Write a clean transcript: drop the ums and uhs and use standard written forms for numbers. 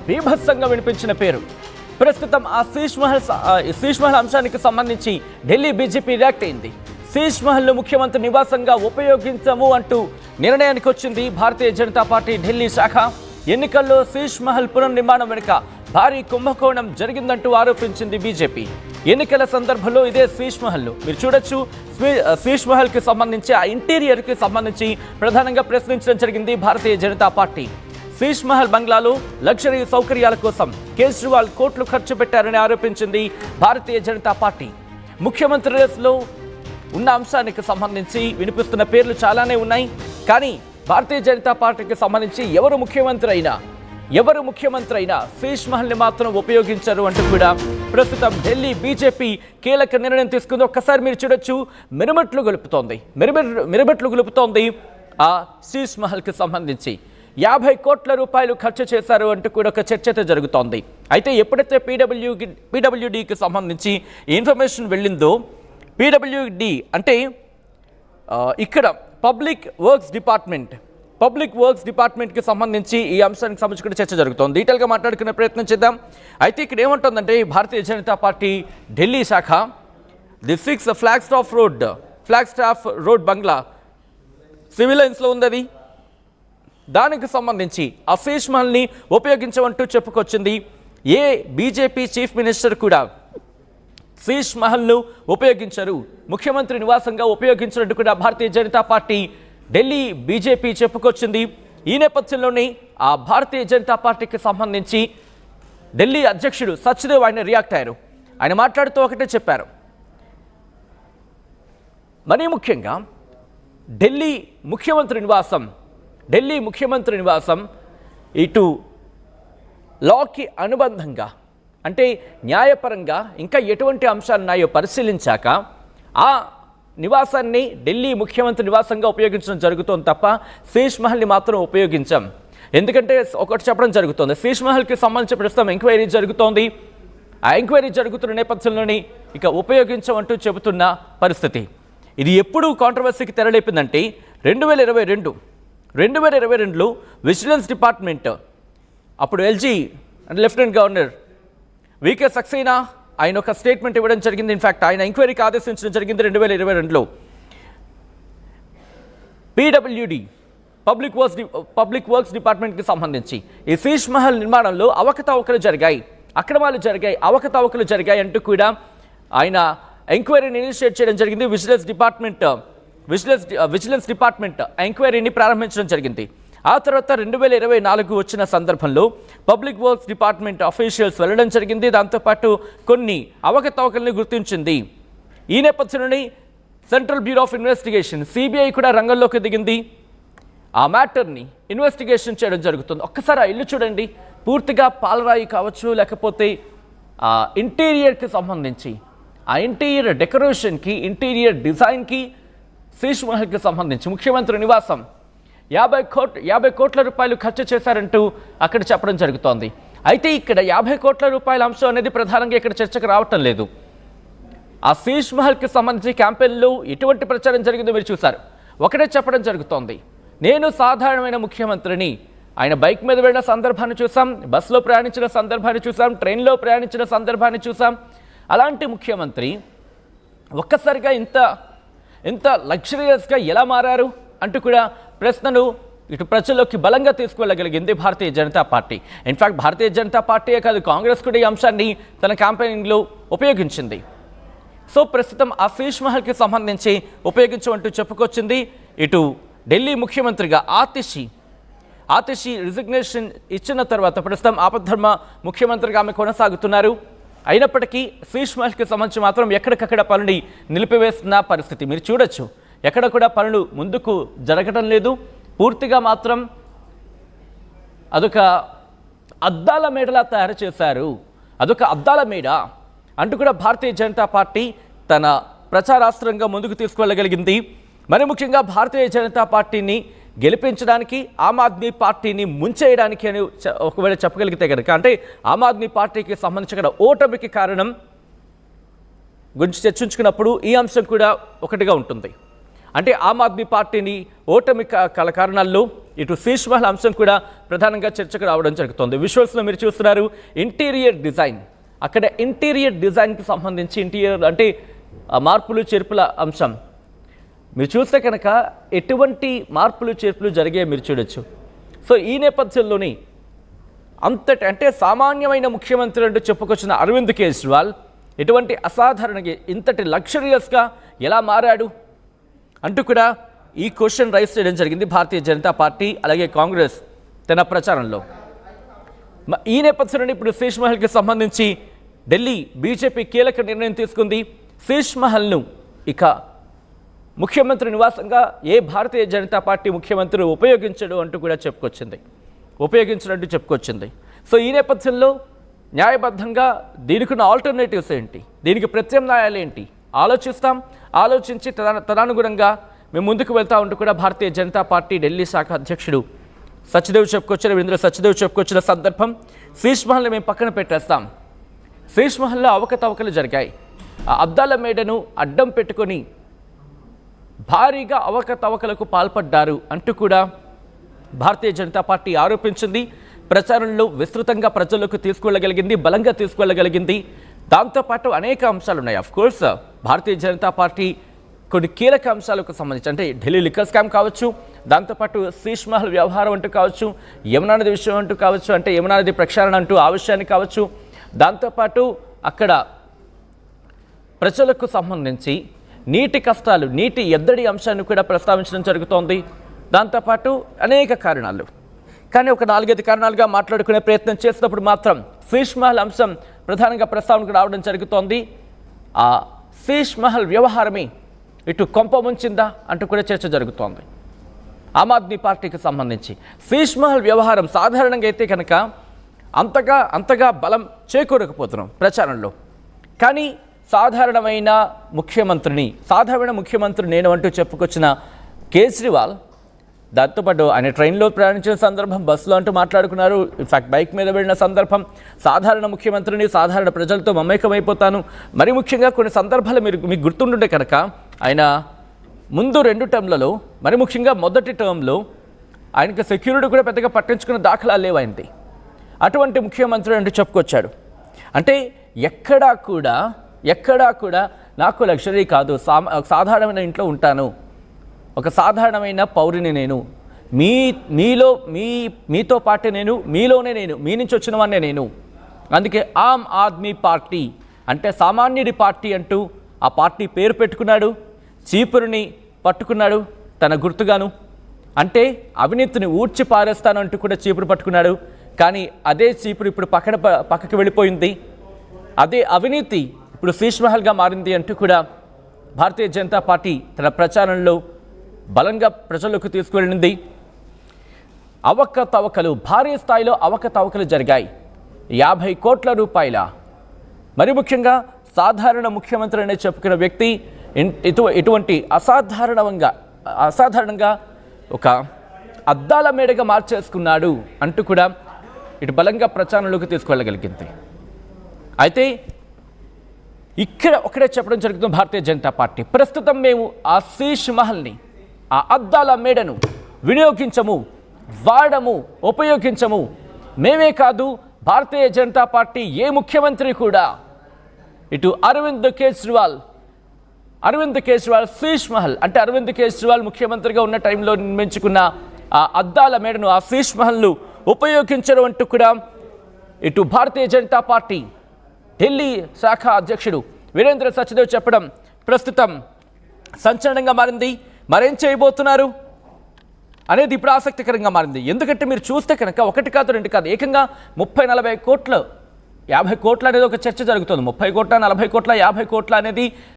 బీభత్సంగా వినిపించిన పేరు. ప్రస్తుతం ఆ శీష్ మహల్ అంశానికి సంబంధించి ఢిల్లీ బీజేపీ రియాక్ట్ అయింది. శీష్ మహల్ను ముఖ్యమంత్రి నివాసంగా ఉపయోగించము అంటూ నిర్ణయానికి వచ్చింది భారతీయ జనతా పార్టీ ఢిల్లీ శాఖ. ఎన్నికల్లో శీష్ మహల్ పునర్నిర్మాణం వెనుక భారీ కుంభకోణం జరిగిందంటూ ఆరోపించింది బీజేపీ. ఎన్నికల సందర్భంలో ఇదే శీష్ మహల్ మీరు చూడొచ్చు. శీష్ మహల్ కి సంబంధించి ఆ ఇంటీరియర్ కి సంబంధించి ప్రధానంగా ప్రశ్నించడం జరిగింది భారతీయ జనతా పార్టీ. శీష్ మహల్ బంగ్లాలో లగ్జరీ సౌకర్యాల కోసం కేజ్రీవాల్ కోట్లు ఖర్చు పెట్టారని ఆరోపించింది భారతీయ జనతా పార్టీ. ముఖ్యమంత్రి రేసులో ఉన్న అంశానికి సంబంధించి వినిపిస్తున్న పేర్లు చాలానే ఉన్నాయి. కానీ భారతీయ జనతా పార్టీకి సంబంధించి ఎవరు ముఖ్యమంత్రి అయినా శీష్ మహల్ని మాత్రం ఉపయోగించరు అంటూ కూడా ప్రస్తుతం ఢిల్లీ బీజేపీ కీలక నిర్ణయం తీసుకుంది. ఒక్కసారి మీరు చూడొచ్చు, మిరమెట్లు గొలుపుతోంది ఆ శీష్ మహల్కి సంబంధించి 50 కోట్ల రూపాయలు ఖర్చు చేశారు అంటూ కూడా ఒక చర్చ జరుగుతోంది. అయితే ఎప్పుడైతే పీడబ్ల్యూడీకి సంబంధించి ఇన్ఫర్మేషన్ వెళ్ళిందో, పీడబ్ల్యూడి అంటే ఇక్కడ పబ్లిక్ వర్క్స్ డిపార్ట్మెంట్కి సంబంధించి ఈ అంశానికి సంబంధించి చర్చ జరుగుతోంది. డీటెయిల్గా మాట్లాడుకునే ప్రయత్నం చేద్దాం. అయితే ఇక్కడ ఏమంటుందంటే భారతీయ జనతా పార్టీ ఢిల్లీ శాఖ, ది 6 ఫ్లాగ్స్టాఫ్ రోడ్ బంగ్లా సివిల్ లైన్స్లో ఉంది. అది దానికి సంబంధించి ఆ శీష్ మహల్ని ఉపయోగించమంటూ చెప్పుకొచ్చింది. ఏ బీజేపీ చీఫ్ మినిస్టర్ కూడా శీష్ మహల్ను ఉపయోగించరు, ముఖ్యమంత్రి నివాసంగా ఉపయోగించినట్టు కూడా భారతీయ జనతా పార్టీ ఢిల్లీ బీజేపీ చెప్పుకొచ్చింది. ఈ నేపథ్యంలోనే ఆ భారతీయ జనతా పార్టీకి సంబంధించి ఢిల్లీ అధ్యక్షుడు సచ్దేవ్ ఆయన రియాక్ట్ అయ్యారు. ఆయన మాట్లాడుతూ ఒకటే చెప్పారు. మరీ ముఖ్యంగా ఢిల్లీ ముఖ్యమంత్రి నివాసం ఇటు లాకి అనుబంధంగా, అంటే న్యాయపరంగా ఇంకా ఎటువంటి అంశాలు ఉన్నాయో పరిశీలించాక ఆ నివాసాన్ని ఢిల్లీ ముఖ్యమంత్రి నివాసంగా ఉపయోగించడం జరుగుతోంది తప్ప శీష్ మహల్ని మాత్రం ఉపయోగించాం. ఎందుకంటే ఒకటి చెప్పడం జరుగుతోంది, శీష్ మహల్కి సంబంధించి ప్రస్తుతం ఎంక్వైరీ జరుగుతోంది. ఆ ఎంక్వైరీ జరుగుతున్న నేపథ్యంలోని ఇక ఉపయోగించమంటూ చెబుతున్న పరిస్థితి. ఇది ఎప్పుడు కాంట్రవర్సీకి తెరలేపిందంటే 2022లో విజిలెన్స్ డిపార్ట్మెంట్, అప్పుడు ఎల్జీ అంటే లెఫ్టినెంట్ గవర్నర్ వికే సక్సేనా ఆయన ఒక స్టేట్మెంట్ ఇవ్వడం జరిగింది. ఇన్ఫ్యాక్ట్ ఆయన ఎంక్వైరీకి ఆదేశించడం జరిగింది 2022లో. పీడబ్ల్యూడి పబ్లిక్ వర్క్స్ డిపార్ట్మెంట్కి సంబంధించి ఈ శీష్ మహల్ నిర్మాణంలో అవకతవకలు జరిగాయి, అక్రమాలు జరిగాయి, అవకతవకలు జరిగాయి అంటూ కూడా ఆయన ఎంక్వైరీని ఇనిషియేట్ చేయడం జరిగింది. విజిలెన్స్ డిపార్ట్మెంట్ ఎంక్వైరీని ప్రారంభించడం జరిగింది. ఆ తర్వాత 2024 వచ్చిన సందర్భంలో పబ్లిక్ వర్క్స్ డిపార్ట్మెంట్ అఫీషియల్స్ వెళ్ళడం జరిగింది. దాంతోపాటు కొన్ని అవకతవకల్ని గుర్తించింది. ఈ నేపథ్యంలోనే central bureau of investigation CBI కూడా రంగంలోకి దిగింది. ఆ మ్యాటర్ని ఇన్వెస్టిగేషన్ చేయడం జరుగుతుంది. ఒక్కసారి ఆ ఇల్లు చూడండి, పూర్తిగా పాలరాయి కావచ్చు, లేకపోతే ఆ ఇంటీరియర్కి సంబంధించి ఆ ఇంటీరియర్ డెకరేషన్కి, ఇంటీరియర్ డిజైన్కి, శీష్ మహల్కి సంబంధించి ముఖ్యమంత్రి నివాసం 50 కోట్ల రూపాయలు ఖర్చు చేశారంటూ అక్కడ చెప్పడం జరుగుతోంది. అయితే ఇక్కడ 50 కోట్ల రూపాయల అంశం అనేది ప్రధానంగా ఇక్కడ చర్చకు రావటం లేదు. ఆ శీష్ మహల్కి సంబంధించి క్యాంపెయిన్లో ఎటువంటి ప్రచారం జరిగిందో మీరు చూశారు. ఒకటే చెప్పడం జరుగుతోంది, నేను సాధారణమైన ముఖ్యమంత్రిని. ఆయన బైక్ మీద వెళ్ళిన సందర్భాన్ని చూసాం, బస్సులో ప్రయాణించిన సందర్భాన్ని చూసాం, ట్రైన్లో ప్రయాణించిన సందర్భాన్ని చూసాం. అలాంటి ముఖ్యమంత్రి ఒక్కసారిగా ఇంత లగ్జరియస్గా ఎలా మారారు అంటూ కూడా ప్రశ్నను ఇటు ప్రజల్లోకి బలంగా తీసుకువెళ్ళగలిగింది భారతీయ జనతా పార్టీ. ఇన్ఫ్యాక్ట్ భారతీయ జనతా పార్టీయే కాదు, కాంగ్రెస్ కూడా ఈ అంశాన్ని తన క్యాంపెయినింగ్లో ఉపయోగించింది. సో ప్రస్తుతం ఆ శీష్ మహల్కి సంబంధించి ఉపయోగించమంటూ చెప్పుకొచ్చింది. ఇటు ఢిల్లీ ముఖ్యమంత్రిగా ఆతిషి రిజిగ్నేషన్ ఇచ్చిన తర్వాత ప్రస్తుతం ఆపద్ధర్మ ముఖ్యమంత్రిగా ఆమె కొనసాగుతున్నారు. అయినప్పటికీ శీష్ మహల్కి సంబంధించి మాత్రం ఎక్కడికక్కడ పనుని నిలిపివేస్తున్న పరిస్థితి మీరు చూడొచ్చు. ఎక్కడ కూడా పనులు ముందుకు జరగటం లేదు. పూర్తిగా మాత్రం అదొక అద్దాల మేడలా తయారు చేశారు. అదొక అద్దాల మేడ అంటూ కూడా భారతీయ జనతా పార్టీ తన ప్రచారాస్త్రంగా ముందుకు తీసుకువెళ్ళగలిగింది. మరి ముఖ్యంగా భారతీయ జనతా పార్టీని గెలిపించడానికి, ఆమ్ ఆద్మీ పార్టీని ముంచేయడానికి అని ఒకవేళ చెప్పగలిగితే కనుక, అంటే ఆమ్ ఆద్మీ పార్టీకి సంబంధించిన ఓటమికి కారణం గురించి చర్చించుకున్నప్పుడు ఈ అంశం కూడా ఒకటిగా ఉంటుంది. అంటే ఆమ్ ఆద్మీ పార్టీని ఓటమి కల కారణాల్లో ఇటు శీష్ మహల్ అంశం కూడా ప్రధానంగా చర్చకు రావడం జరుగుతుంది. విజువల్స్లో మీరు చూస్తున్నారు ఇంటీరియర్ డిజైన్. అక్కడ ఇంటీరియర్ డిజైన్కి సంబంధించి ఇంటీరియర్ అంటే మార్పులు చేర్పుల అంశం మీరు చూస్తే కనుక ఎటువంటి మార్పులు చేర్పులు జరిగే మీరు చూడొచ్చు. సో ఈ నేపథ్యంలోని అంతటి అంటే సామాన్యమైన ముఖ్యమంత్రి అంటూ చెప్పుకొచ్చిన అరవింద్ కేజ్రీవాల్ ఎటువంటి అసాధారణ ఇంతటి లగ్జరియస్గా ఎలా మారాడు అంటూ కూడా ఈ క్వశ్చన్ రైజ్ చేయడం జరిగింది భారతీయ జనతా పార్టీ అలాగే కాంగ్రెస్ తన ప్రచారంలో. ఈ నేపథ్యంలో ఇప్పుడు శీష్ మహల్కి సంబంధించి ఢిల్లీ బీజేపీ కీలక నిర్ణయం తీసుకుంది. శీష్ మహల్ను ఇక ముఖ్యమంత్రి నివాసంగా ఏ భారతీయ జనతా పార్టీ ముఖ్యమంత్రి ఉపయోగించడు అంటూ కూడా ఉపయోగించినట్టు చెప్పుకొచ్చింది. సో ఈ నేపథ్యంలో న్యాయబద్ధంగా దీనికి ఉన్న ఆల్టర్నేటివ్స్ ఏంటి, దీనికి ప్రత్యామ్నాయాలు ఏంటి ఆలోచించి తదనుగుణంగా మేము ముందుకు వెళ్తా ఉంటూ కూడా భారతీయ జనతా పార్టీ ఢిల్లీ శాఖ అధ్యక్షుడు రవీంద్ర సచ్దేవ్ చెప్పుకొచ్చిన సందర్భం. శీష్ మహల్ని మేము పక్కన పెట్టేస్తాం. శీష్ మహల్లో అవకతవకలు జరిగాయి. ఆ అద్దాల మేడను అడ్డం పెట్టుకొని భారీగా అవకతవకలకు పాల్పడ్డారు అంటూ కూడా భారతీయ జనతా పార్టీ ఆరోపించింది. ప్రచారంలో విస్తృతంగా ప్రజలకు తీసుకెళ్లగలిగింది, బలంగా తీసుకెళ్లగలిగింది. దాంతోపాటు అనేక అంశాలు ఉన్నాయి. కోర్స్ భారతీయ జనతా పార్టీ కొన్ని కీలక అంశాలకు సంబంధించి అంటే ఢిల్లీ లిక్కర్ స్కామ్ కావచ్చు, దాంతోపాటు శీష్ మహల్ వ్యవహారం అంటూ కావచ్చు, యమునా నది విషయం అంటూ కావచ్చు, అంటే యమునా నది ప్రక్షాళన అంటూ ఆ విషయాన్ని కావచ్చు, దాంతోపాటు అక్కడ ప్రజలకు సంబంధించి నీటి కష్టాలు, నీటి ఎద్దడి అంశాన్ని కూడా ప్రస్తావించడం జరుగుతోంది. దాంతోపాటు అనేక కారణాలు, కానీ ఒక 4-5 కారణాలుగా మాట్లాడుకునే ప్రయత్నం చేసినప్పుడు మాత్రం శీష్ మహల్ అంశం ప్రధానంగా ప్రస్తావనకు రావడం జరుగుతోంది. ఆ శీష్ మహల్ వ్యవహారమే ఇటు కొంప ముంచిందా అంటూ కూడా చర్చ జరుగుతోంది. ఆమ్ ఆద్మీ పార్టీకి సంబంధించి శీష్ మహల్ వ్యవహారం సాధారణంగా అయితే కనుక అంతగా బలం చేకూరకపోతున్నాం ప్రచారంలో. కానీ సాధారణ ముఖ్యమంత్రి నేను అంటూ చెప్పుకొచ్చిన కేజ్రీవాల్ దాంతోపాటు ఆయన ట్రైన్లో ప్రయాణించిన సందర్భం, బస్సులో అంటూ మాట్లాడుకున్నారు. ఇన్ఫాక్ట్ బైక్ మీద వెళ్ళిన సందర్భం, సాధారణ ముఖ్యమంత్రిని, సాధారణ ప్రజలతో మమేకమైపోతాను. మరి ముఖ్యంగా కొన్ని సందర్భాలు మీకు గుర్తుంటుండే కనుక ఆయన ముందు 2 టర్మ్లలో, మరి ముఖ్యంగా మొదటి టర్మ్లో ఆయనకి సెక్యూరిటీ కూడా పెద్దగా పట్టించుకున్న దాఖలాలు లేవు ఆయనది. అటువంటి ముఖ్యమంత్రి అంటూ చెప్పుకొచ్చాడు. అంటే ఎక్కడా కూడా నాకు లగ్జరీ కాదు, సాధారణమైన ఇంట్లో ఉంటాను, ఒక సాధారణమైన పౌరుని నేను, మీతో పాటు మీలోనే మీ నుంచి వచ్చిన వాడినే నేను. అందుకే ఆమ్ ఆద్మీ పార్టీ అంటే సామాన్యుడి పార్టీ అంటూ ఆ పార్టీ పేరు పెట్టుకున్నాడు. చీపురుని పట్టుకున్నాడు తన గుర్తుగాను. అంటే అవినీతిని ఊడ్చి పారేస్తాను అంటూ కూడా చీపురు పట్టుకున్నాడు. కానీ అదే చీపురు ఇప్పుడు పక్కకి వెళ్ళిపోయింది. అదే అవినీతి ఇప్పుడు శీష్ మహల్గా మారింది అంటూ కూడా భారతీయ జనతా పార్టీ తన ప్రచారంలో బలంగా ప్రజలకు తీసుకువెళ్ళింది. భారీ స్థాయిలో అవకతవకలు జరిగాయి. 50 కోట్ల రూపాయల. మరి ముఖ్యంగా సాధారణ ముఖ్యమంత్రి అనే చెప్పుకున్న వ్యక్తి ఇటువంటి అసాధారణంగా ఒక అద్దాల మేడగా మార్చేసుకున్నాడు అంటూ కూడా ఇటు బలంగా ప్రచారంలోకి తీసుకువెళ్ళగలిగింది. అయితే ఇక్కడ ఒకటే చెప్పడం జరుగుతుంది భారతీయ జనతా పార్టీ, ప్రస్తుతం మేము ఆ శీష్ మహల్ని, ఆ అద్దాల మేడను వినియోగించము, వాడము, ఉపయోగించము. మేమే కాదు, భారతీయ జనతా పార్టీ ఏ ముఖ్యమంత్రి కూడా ఇటు అరవింద్ కేజ్రీవాల్ శీష్ మహల్ అంటే అరవింద్ కేజ్రీవాల్ ముఖ్యమంత్రిగా ఉన్న టైంలో నిర్మించుకున్న ఆ అద్దాల మేడను, ఆ శీష్ మహల్ను ఉపయోగించడం అంటూ కూడా ఇటు భారతీయ జనతా పార్టీ ఢిల్లీ శాఖ అధ్యక్షుడు వీరేంద్ర సచ్దేవ్ చెప్పడం ప్రస్తుతం సంచలనంగా మారింది. మరేం చేయబోతున్నారు అనేది ఇప్పుడు ఆసక్తికరంగా మారింది. ఎందుకంటే మీరు చూస్తే కనుక 1 కాదు 2 కాదు, ఏకంగా 30-40 కోట్లు, 50 కోట్ల అనేది ఒక చర్చ జరుగుతుంది. 30 కోట్ల, 40 కోట్ల, 50 కోట్ల అనేది